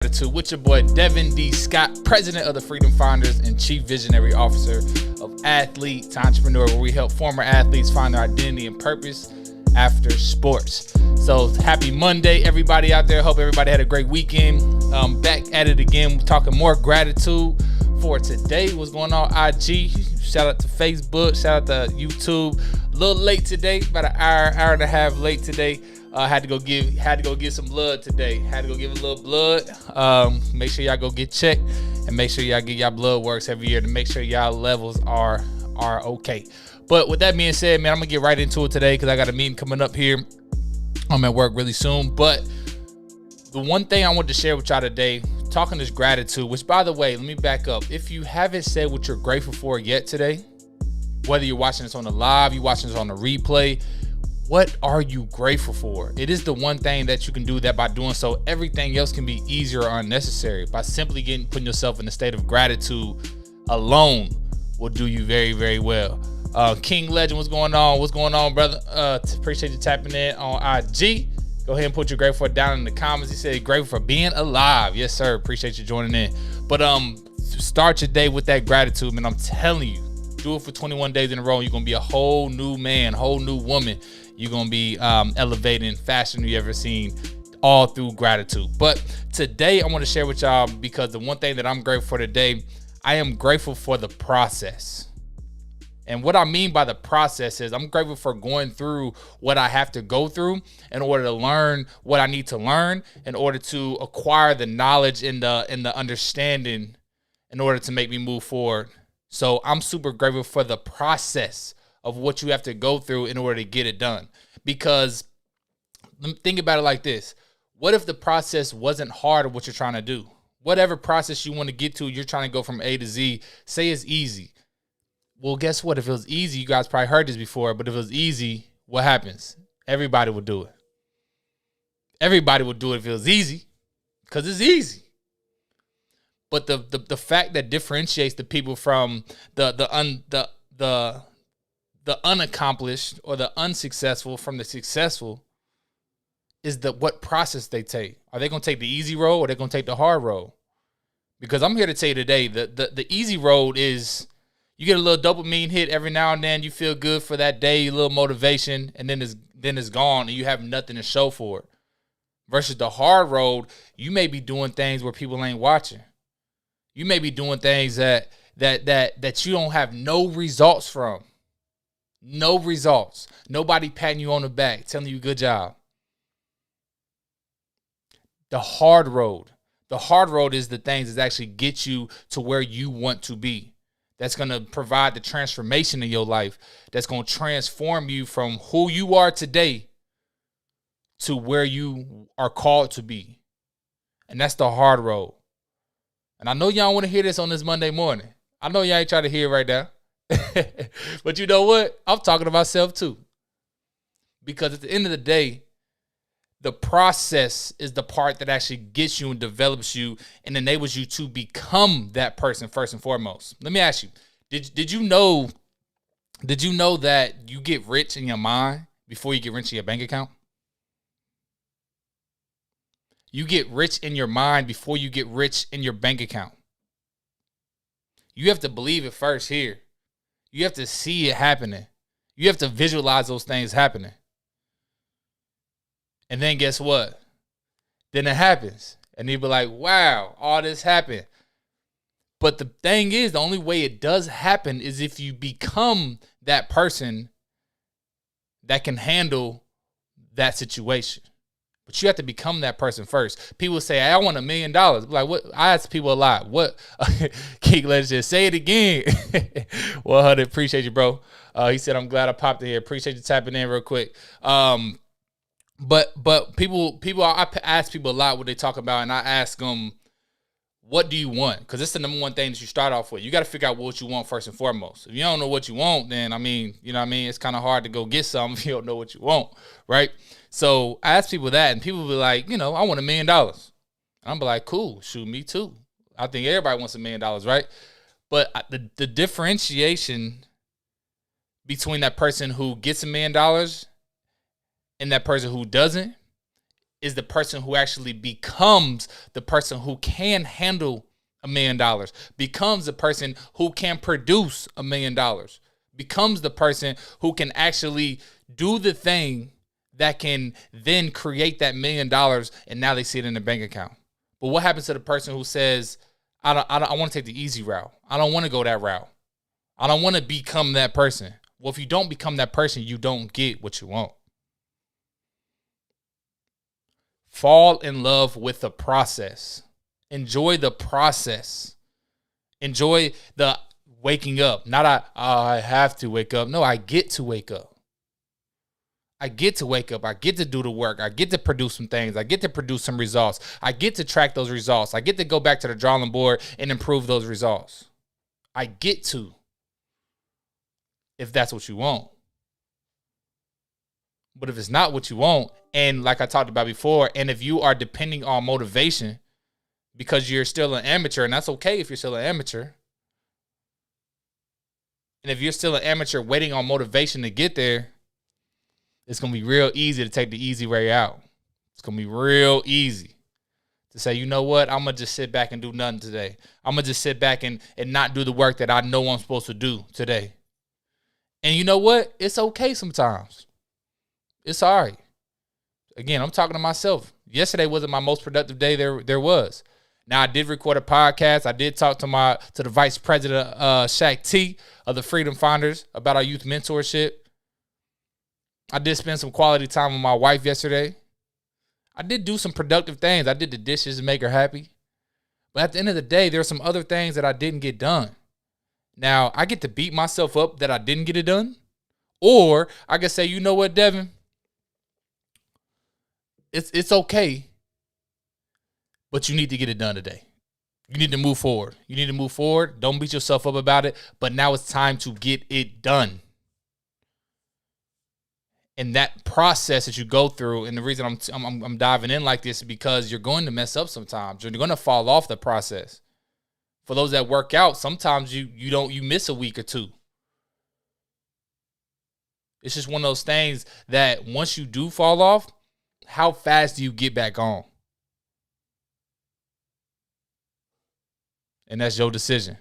Gratitude with your boy Devin D. Scott, president of the Freedom Founders and chief visionary officer of Athlete to Entrepreneur, where we help former athletes find their identity and purpose after sports. So happy Monday, everybody out there. Hope everybody had a great weekend. Back at it again. We're talking more gratitude for today. What's going on, IG? Shout out to Facebook. Shout out to YouTube. A little late today, about an hour and a half late today. Had to go give some blood today. Had to go give a little blood. Make sure y'all go get checked and make sure y'all get y'all blood works every year to make sure y'all levels are okay. But with that being said, man, I'm gonna get right into it today because I got a meeting coming up here. I'm at work really soon. But the one thing I wanted to share with y'all today, talking this gratitude, which by the way, let me back up. If you haven't said what you're grateful for yet today, whether you're watching this on the live, you're watching this on the replay, what are you grateful for? It is the one thing that you can do that by doing so, everything else can be easier or unnecessary. By simply putting yourself in a state of gratitude alone will do you very, very well. King Legend, what's going on? What's going on, brother? Appreciate you tapping in on IG. Go ahead and put your grateful for down in the comments. He said grateful for being alive. Yes, sir. Appreciate you joining in. But start your day with that gratitude, man. I'm telling you, do it for 21 days in a row. You're gonna be a whole new man, whole new woman. You're going to be elevating faster than you ever seen, all through gratitude. But today I want to share with y'all, because the one thing that I'm grateful for today, I am grateful for the process. And what I mean by the process is I'm grateful for going through what I have to go through in order to learn what I need to learn, in order to acquire the knowledge and the understanding in order to make me move forward. So I'm super grateful for the process of what you have to go through in order to get it done. Because think about it like this. What if the process wasn't hard of what you're trying to do? Whatever process you want to get to, you're trying to go from A to Z, say it's easy. Well, guess what? If it was easy, you guys probably heard this before, but if it was easy, what happens? Everybody would do it. Everybody would do it if it was easy, because it's easy. But the fact that differentiates the people from the unaccomplished or the unsuccessful from the successful is what process they take. Are they going to take the easy road, or are they going to take the hard road? Because I'm here to tell you today that the easy road is you get a little dopamine hit every now and then. You feel good for that day, a little motivation, and then it's gone and you have nothing to show for it. Versus the hard road, you may be doing things where people ain't watching. You may be doing things that you don't have no results from. No results. Nobody patting you on the back, telling you good job. The hard road. The hard road is the things that actually get you to where you want to be. That's going to provide the transformation in your life. That's going to transform you from who you are today to where you are called to be. And that's the hard road. And I know y'all want to hear this on this Monday morning. I know y'all ain't trying to hear it right now. But you know what? I'm talking to myself too. Because at the end of the day, the process is the part that actually gets you and develops you and enables you to become that person first and foremost. Let me ask you, did you know that you get rich in your mind before you get rich in your bank account? You get rich in your mind before you get rich in your bank account. You have to believe it first here. You have to see it happening. You have to visualize those things happening. And then guess what? Then it happens. And you'll be like, wow, all this happened. But the thing is, the only way it does happen is if you become that person that can handle that situation. But you have to become that person first. People say, I want $1 million. Like, what? I ask people a lot. What? King Legend just say it again. 100. Appreciate you, bro. He said, I'm glad I popped in here. Appreciate you tapping in real quick. But people, I ask people a lot what they talk about, and I ask them, what do you want? Because it's the number one thing that you start off with. You got to figure out what you want first and foremost. If you don't know what you want, then, you know what I mean? It's kind of hard to go get something if you don't know what you want, right? So I ask people that, and people be like, I want $1 million. I'm be like, cool, shoot, me too. I think everybody wants $1 million, right? But the differentiation between that person who gets $1 million and that person who doesn't is the person who actually becomes the person who can handle $1 million, becomes the person who can produce $1 million, becomes the person who can actually do the thing that can then create that $1 million, and now they see it in their bank account. But what happens to the person who says, I want to take the easy route. I don't want to go that route. I don't want to become that person. Well, if you don't become that person, you don't get what you want. Fall in love with the process. Enjoy the process. Enjoy the waking up. Not I have to wake up. No, I get to wake up. I get to wake up. I get to do the work. I get to produce some things. I get to produce some results. I get to track those results. I get to go back to the drawing board and improve those results. I get to, if that's what you want. But if it's not what you want, and like I talked about before, and if you are depending on motivation because you're still an amateur, and that's okay if you're still an amateur. And if you're still an amateur waiting on motivation to get there, it's going to be real easy to take the easy way out. It's going to be real easy to say, you know what, I'm going to just sit back and do nothing today. I'm going to just sit back and not do the work that I know I'm supposed to do today. And you know what? It's okay sometimes. It's all right. Again, I'm talking to myself. Yesterday wasn't my most productive day there was. Now, I did record a podcast. I did talk to the vice president, Shaq T, of the Freedom Founders about our youth mentorship. I did spend some quality time with my wife yesterday. I did do some productive things. I did the dishes to make her happy. But at the end of the day, there are some other things that I didn't get done. Now, I get to beat myself up that I didn't get it done. Or I can say, you know what, Devin? It's okay, but you need to get it done today. You need to move forward. You need to move forward. Don't beat yourself up about it. But now it's time to get it done. And that process that you go through, and the reason I'm diving in like this is because you're going to mess up sometimes. You're going to fall off the process. For those that work out, sometimes you miss a week or two. It's just one of those things that once you do fall off, how fast do you get back on? And that's your decision.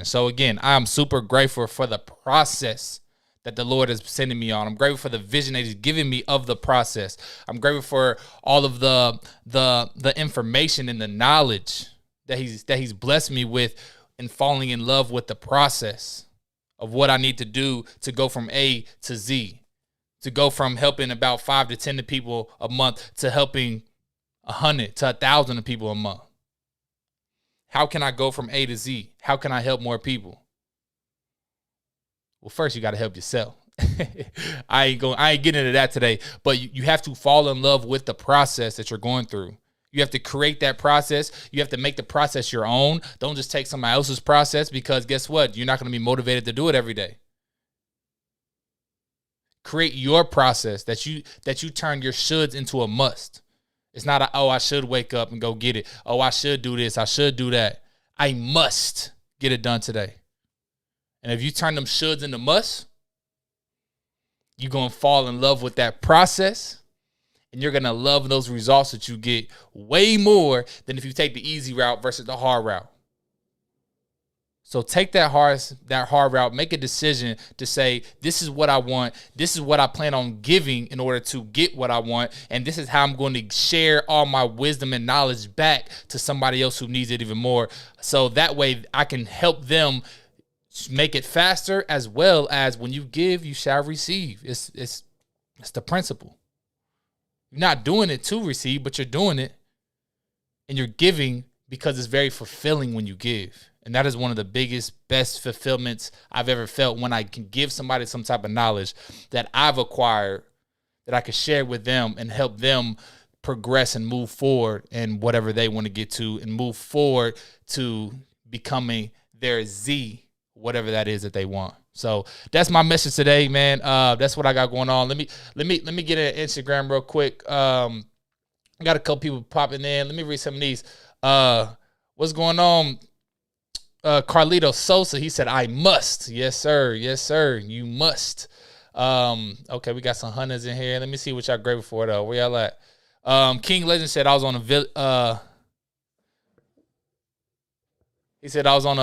So again, I'm super grateful for the process that the Lord is sending me on. I'm grateful for the vision that He's giving me of the process. I'm grateful for all of the information and the knowledge that He's blessed me with in falling in love with the process of what I need to do to go from A to Z, to go from helping about 5 to 10 people a month to helping 100 to 1,000 people a month. How can I go from A to Z? How can I help more people? Well, first you got to help yourself. I ain't getting into that today, but you have to fall in love with the process that you're going through. You have to create that process. You have to make the process your own. Don't just take somebody else's process, because guess what? You're not going to be motivated to do it every day. Create your process that you turn your shoulds into a must. It's not I should wake up and go get it. Oh, I should do this. I should do that. I must get it done today. And if you turn them shoulds into musts, you're going to fall in love with that process, and you're going to love those results that you get way more than if you take the easy route versus the hard route. So take that hard route, make a decision to say, this is what I want. This is what I plan on giving in order to get what I want. And this is how I'm going to share all my wisdom and knowledge back to somebody else who needs it even more. So that way I can help them make it faster, as well as when you give, you shall receive. It's the principle. You're not doing it to receive, but you're doing it, and you're giving because it's very fulfilling when you give. And that is one of the biggest, best fulfillments I've ever felt, when I can give somebody some type of knowledge that I've acquired that I can share with them and help them progress and move forward in whatever they want to get to, and move forward to becoming their Z, whatever that is that they want. So that's my message today, man. That's what I got going on. Let me get an Instagram real quick. I got a couple people popping in. Let me read some of these. What's going on? Carlito Sosa, he said, I must. Yes, sir. Yes, sir. You must. Okay, we got some hunters in here. Let me see what y'all grateful for, though. Where y'all at? King Legend said I was on he said I was on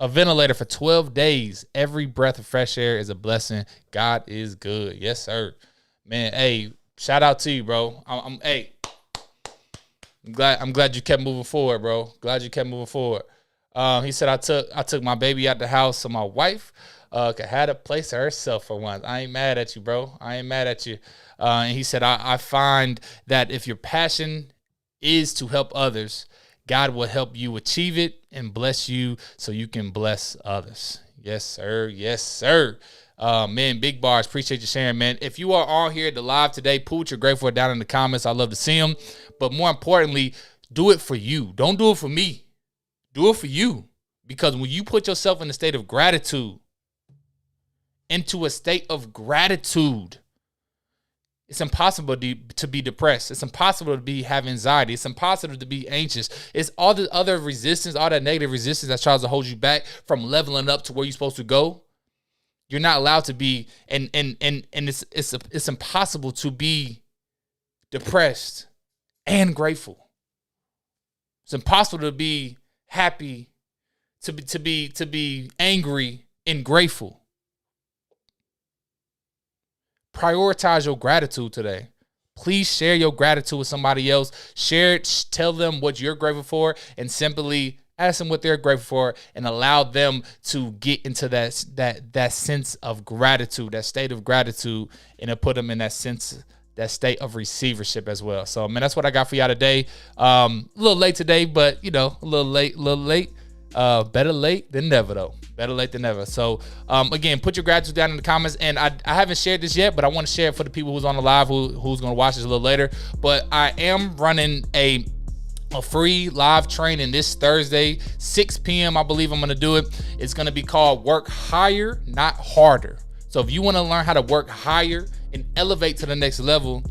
a ventilator for 12 days. Every breath of fresh air is a blessing. God is good. Yes, sir. Man, hey, shout out to you, bro. I'm glad you kept moving forward, bro. Glad you kept moving forward. He said I took my baby out the house so my wife could have a place to herself for once. I ain't mad at you, bro. I ain't mad at you. And he said I find that if your passion is to help others, God will help you achieve it and bless you so you can bless others. Yes, sir. Yes, sir. Man, Big Bars, appreciate you sharing, man. If you are on here at the live today, put what you're grateful for down in the comments. I love to see them. But more importantly, do it for you. Don't do it for me. Do it for you. Because when you put yourself in a state of gratitude, it's impossible to be depressed. It's impossible to have anxiety. It's impossible to be anxious. It's all the other resistance, all that negative resistance that tries to hold you back from leveling up to where you're supposed to go. You're not allowed to be, and it's impossible to be depressed and grateful. It's impossible to be happy, to be angry and grateful. Prioritize your gratitude today. Please share your gratitude with somebody else. Share it, tell them what you're grateful for, and simply ask them what they're grateful for, and allow them to get into that sense of gratitude, that state of gratitude, and to put them in that state of receivership as well. So, man, that's what I got for y'all today. A little late today, but a little late. Better late than never, though. Better late than never. So, again, put your gratitude down in the comments. And I haven't shared this yet, but I want to share it for the people who's on the live, who's going to watch this a little later. But I am running a free live training this Thursday, 6 p.m. I believe I'm going to do it. It's going to be called Work Higher, Not Harder. So if you want to learn how to work higher and elevate to the next level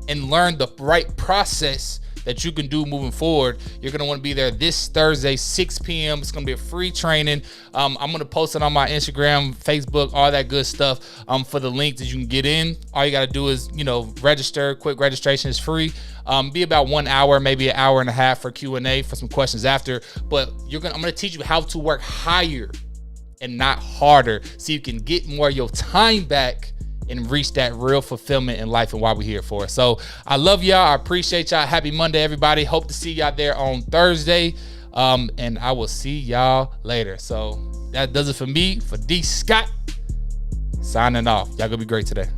and learn the right process that you can do moving forward, you're going to want to be there this Thursday, 6 p.m. It's going to be a free training. I'm going to post it on my Instagram, Facebook, all that good stuff for the link that you can get in. All you got to do is, register. Quick registration is free. Be about 1 hour, maybe an hour and a half for Q&A for some questions after. But I'm going to teach you how to work higher and not harder so you can get more of your time back and reach that real fulfillment in life and why we're here for. So I love y'all. I appreciate y'all. Happy Monday, everybody. Hope to see y'all there on Thursday. And I will see y'all later. So that does it for me, for D Scott, signing off. Y'all gonna be great today.